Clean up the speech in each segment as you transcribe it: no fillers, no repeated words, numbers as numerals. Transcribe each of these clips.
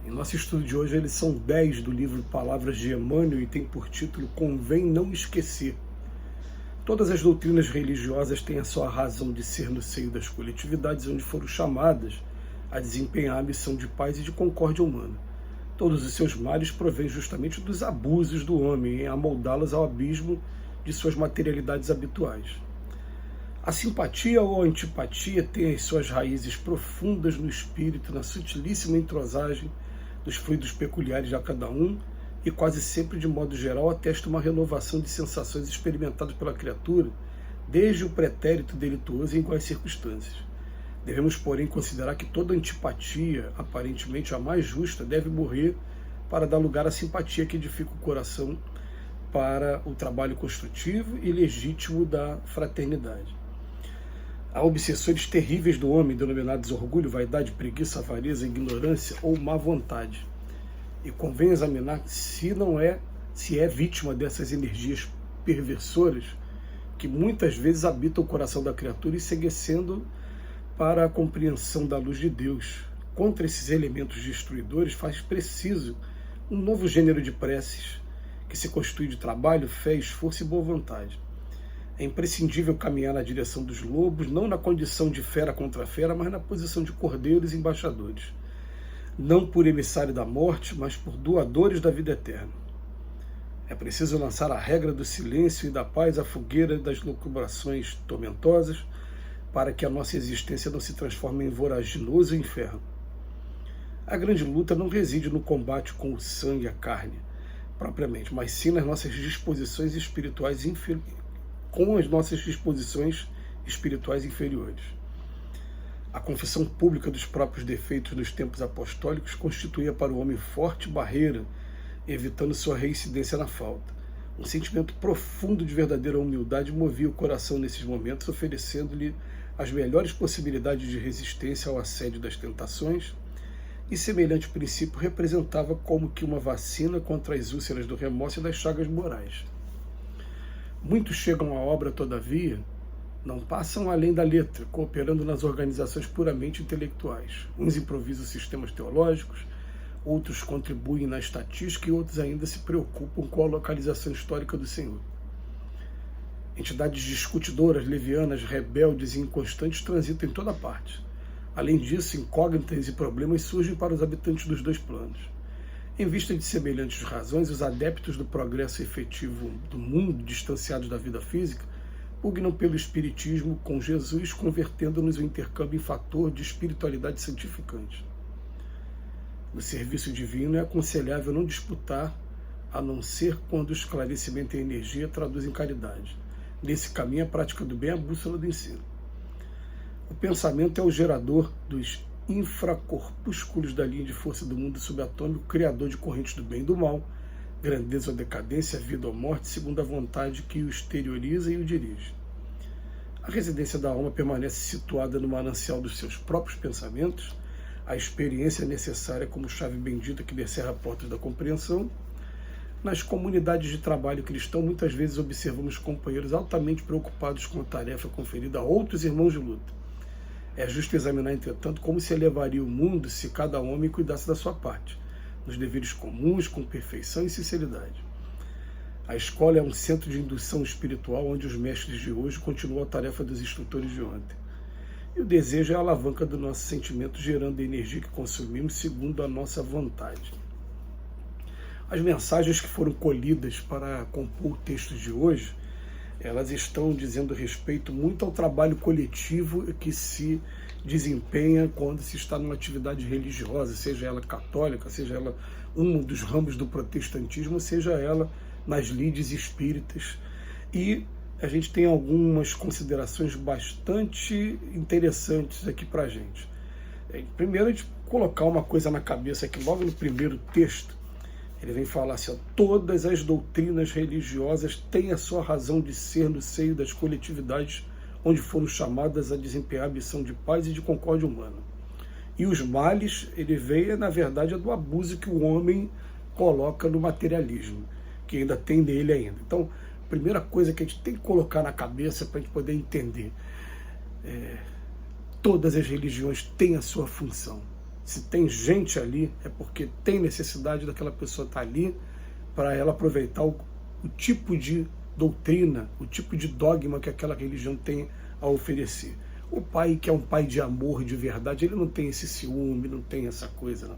Em nosso estudo de hoje, a lição 10 do livro Palavras de Emmanuel e tem por título Convém Não Esquecer. Todas as doutrinas religiosas têm a sua razão de ser no seio das coletividades onde foram chamadas a desempenhar a missão de paz e de concórdia humana. Todos os seus males provêm justamente dos abusos do homem em amoldá-los ao abismo de suas materialidades habituais. A simpatia ou a antipatia têm as suas raízes profundas no espírito, na sutilíssima entrosagem dos fluidos peculiares a cada um, e quase sempre, de modo geral, atesta uma renovação de sensações experimentadas pela criatura, desde o pretérito delituoso em iguais circunstâncias. Devemos, porém, considerar que toda antipatia, aparentemente a mais justa, deve morrer para dar lugar à simpatia que edifica o coração para o trabalho construtivo e legítimo da fraternidade. Há obsessores terríveis do homem, denominados orgulho, vaidade, preguiça, avareza, ignorância ou má vontade. E convém examinar se é vítima dessas energias perversoras que muitas vezes habitam o coração da criatura, enceguecendo para a compreensão da luz de Deus. Contra esses elementos destruidores faz preciso um novo gênero de preces que se constitui de trabalho, fé, esforço e boa vontade. É imprescindível caminhar na direção dos lobos, não na condição de fera contra fera, mas na posição de cordeiros e embaixadores. Não por emissário da morte, mas por doadores da vida eterna. É preciso lançar a regra do silêncio e da paz à fogueira das locubrações tormentosas, para que a nossa existência não se transforme em voraginoso inferno. A grande luta não reside no combate com o sangue e a carne, propriamente, mas sim nas nossas disposições espirituais inferiores. A confissão pública dos próprios defeitos dos tempos apostólicos constituía para o homem forte barreira, evitando sua reincidência na falta. Um sentimento profundo de verdadeira humildade movia o coração nesses momentos, oferecendo-lhe as melhores possibilidades de resistência ao assédio das tentações, e semelhante princípio representava como que uma vacina contra as úlceras do remorso e das chagas morais. Muitos chegam à obra, todavia, não passam além da letra, cooperando nas organizações puramente intelectuais. Uns improvisam sistemas teológicos, outros contribuem na estatística e outros ainda se preocupam com a localização histórica do Senhor. Entidades discutidoras, levianas, rebeldes e inconstantes transitam em toda parte. Além disso, incógnitas e problemas surgem para os habitantes dos dois planos. Em vista de semelhantes razões, os adeptos do progresso efetivo do mundo, distanciados da vida física, pugnam pelo espiritismo com Jesus, convertendo-nos o intercâmbio em fator de espiritualidade santificante. No serviço divino é aconselhável não disputar, a não ser quando o esclarecimento e a energia traduzem caridade. Nesse caminho, a prática do bem é a bússola do ensino. O pensamento é o gerador dos infracorpúsculos da linha de força do mundo subatômico, criador de correntes do bem e do mal, grandeza ou decadência, vida ou morte, segundo a vontade que o exterioriza e o dirige. A residência da alma permanece situada no manancial dos seus próprios pensamentos, a experiência necessária como chave bendita que descerra a porta da compreensão. Nas comunidades de trabalho cristão, muitas vezes observamos companheiros altamente preocupados com a tarefa conferida a outros irmãos de luta. É justo examinar, entretanto, como se elevaria o mundo se cada homem cuidasse da sua parte, nos deveres comuns, com perfeição e sinceridade. A escola é um centro de indução espiritual onde os mestres de hoje continuam a tarefa dos instrutores de ontem. E o desejo é a alavanca do nosso sentimento, gerando a energia que consumimos segundo a nossa vontade. As mensagens que foram colhidas para compor o texto de hoje, elas estão dizendo respeito muito ao trabalho coletivo que se desempenha quando se está numa atividade religiosa, seja ela católica, seja ela um dos ramos do protestantismo, seja ela nas lides espíritas. E a gente tem algumas considerações bastante interessantes aqui para a gente. Primeiro, a gente colocar uma coisa na cabeça aqui, logo no primeiro texto, ele vem falar assim, ó, todas as doutrinas religiosas têm a sua razão de ser no seio das coletividades onde foram chamadas a desempenhar a missão de paz e de concórdia humana. E os males, ele veio, na verdade, é do abuso que o homem coloca no materialismo, que ainda tem nele ainda. Então, a primeira coisa que a gente tem que colocar na cabeça para a gente poder entender, todas as religiões têm a sua função. Se tem gente ali, é porque tem necessidade daquela pessoa estar ali para ela aproveitar o tipo de doutrina, o tipo de dogma que aquela religião tem a oferecer. O pai, que é um pai de amor, de verdade, ele não tem esse ciúme, não tem essa coisa, não.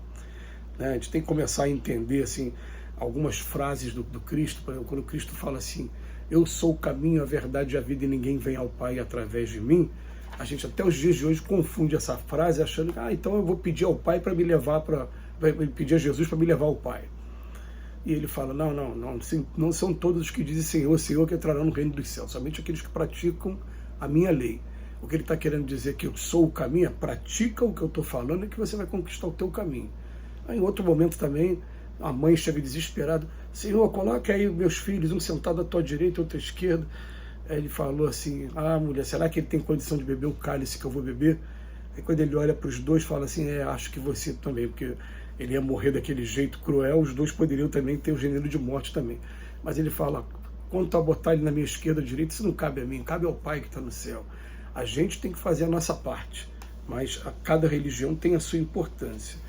Né? A gente tem que começar a entender assim, algumas frases do Cristo, por exemplo, quando Cristo fala assim, eu sou o caminho, a verdade e a vida e ninguém vem ao Pai através de mim. A gente até os dias de hoje confunde essa frase achando que então eu vou pedir ao Pai para me levar para... pedir a Jesus para me levar ao Pai. E ele fala, não são todos os que dizem Senhor, Senhor que entrarão no reino dos céus, somente aqueles que praticam a minha lei. O que ele está querendo dizer que eu sou o caminho, pratica o que eu estou falando e que você vai conquistar o teu caminho. Aí, em outro momento também, a mãe chega desesperada, Senhor, coloque aí meus filhos, um sentado à tua direita e outro à esquerda. Aí ele falou assim, mulher, será que ele tem condição de beber o cálice que eu vou beber? Aí quando ele olha para os dois, fala assim, acho que você também, porque ele ia morrer daquele jeito cruel, os dois poderiam também ter o gênero de morte também. Mas ele fala, quanto a botar ele na minha esquerda ou direita, isso não cabe a mim, cabe ao Pai que está no céu. A gente tem que fazer a nossa parte, mas cada religião tem a sua importância.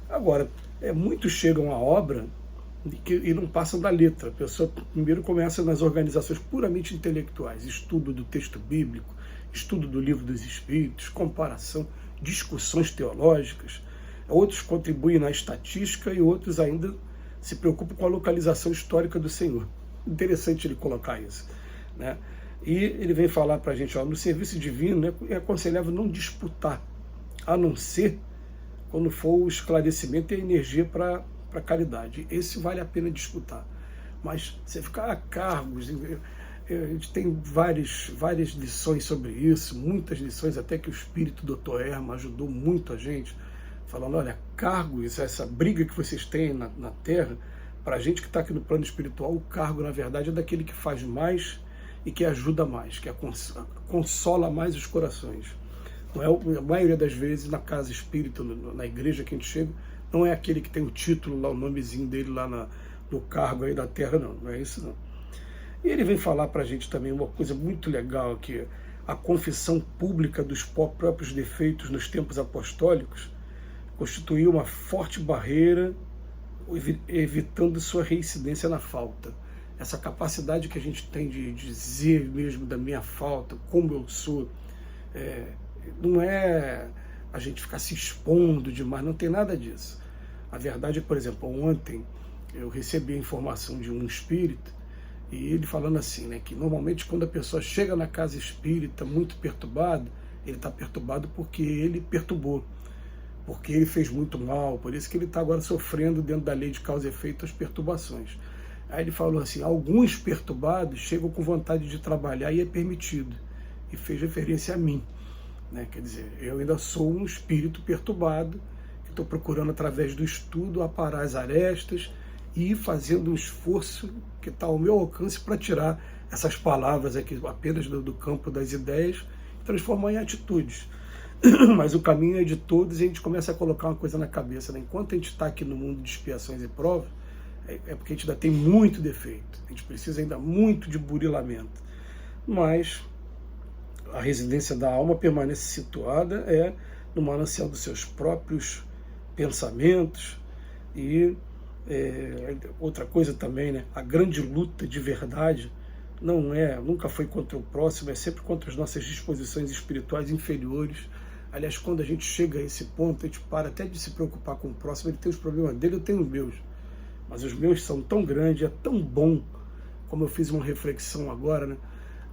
Agora, muitos chegam à obra e não passam da letra. A pessoa primeiro começa nas organizações puramente intelectuais, estudo do texto bíblico, estudo do livro dos Espíritos, comparação, discussões teológicas. Outros contribuem na estatística e outros ainda se preocupam com a localização histórica do Senhor. Interessante ele colocar isso, né? E ele vem falar para a gente, no serviço divino é aconselhável não disputar, a não ser quando for o esclarecimento e a energia para a caridade. Esse vale a pena disputar. Mas você ficar a cargos, a gente tem várias lições sobre isso, muitas lições, até que o espírito do Dr. Herman ajudou muito a gente, falando, olha, cargos, essa briga que vocês têm na Terra, para a gente que está aqui no plano espiritual, o cargo, na verdade, é daquele que faz mais e que ajuda mais, que consola mais os corações. Não é, a maioria das vezes, na casa espírita, na igreja que a gente chega, não é aquele que tem o título, lá, o nomezinho dele lá no cargo aí da terra, não é isso não. E ele vem falar para a gente também uma coisa muito legal, que a confissão pública dos próprios defeitos nos tempos apostólicos constituiu uma forte barreira, evitando sua reincidência na falta. Essa capacidade que a gente tem de dizer mesmo da minha falta, como eu sou, não é a gente ficar se expondo demais, não tem nada disso. A verdade é que, por exemplo, ontem eu recebi a informação de um espírita, e ele falando assim, né, que normalmente quando a pessoa chega na casa espírita muito perturbado, ele está perturbado porque ele perturbou, porque ele fez muito mal, por isso que ele está agora sofrendo dentro da lei de causa e efeito as perturbações. Aí ele falou assim, alguns perturbados chegam com vontade de trabalhar e é permitido, e fez referência a mim. Né? Quer dizer, eu ainda sou um espírito perturbado, que estou procurando através do estudo aparar as arestas e fazendo um esforço que está ao meu alcance para tirar essas palavras aqui apenas do campo das ideias e transformar em atitudes. Mas o caminho é de todos e a gente começa a colocar uma coisa na cabeça, né? Enquanto a gente está aqui no mundo de expiações e provas, é porque a gente ainda tem muito defeito, a gente precisa ainda muito de burilamento. Mas a residência da alma permanece situada no manancial dos seus próprios pensamentos. E outra coisa também, né? A grande luta de verdade nunca foi contra o próximo, é sempre contra as nossas disposições espirituais inferiores. Aliás, quando a gente chega a esse ponto, a gente para até de se preocupar com o próximo, ele tem os problemas dele, eu tenho os meus. Mas os meus são tão grandes, é tão bom, como eu fiz uma reflexão agora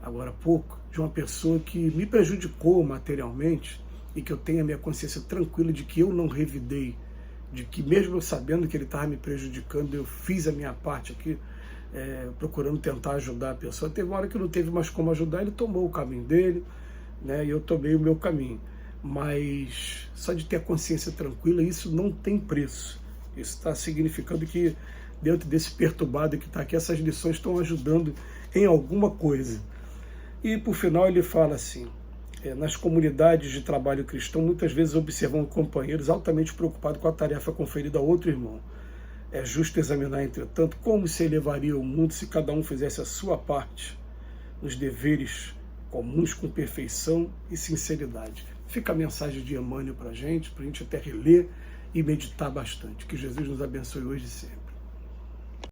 há pouco, de uma pessoa que me prejudicou materialmente e que eu tenho a minha consciência tranquila de que eu não revidei, de que mesmo eu sabendo que ele estava me prejudicando, eu fiz a minha parte aqui, procurando tentar ajudar a pessoa. Teve uma hora que não teve mais como ajudar, ele tomou o caminho dele, né, e eu tomei o meu caminho. Mas só de ter a consciência tranquila, isso não tem preço. Isso está significando que dentro desse perturbado que está aqui, essas lições estão ajudando em alguma coisa. E por final ele fala assim, nas comunidades de trabalho cristão, muitas vezes observam companheiros altamente preocupados com a tarefa conferida a outro irmão. É justo examinar, entretanto, como se elevaria o mundo se cada um fizesse a sua parte nos deveres comuns com perfeição e sinceridade. Fica a mensagem de Emmanuel para a gente até reler e meditar bastante. Que Jesus nos abençoe hoje e sempre.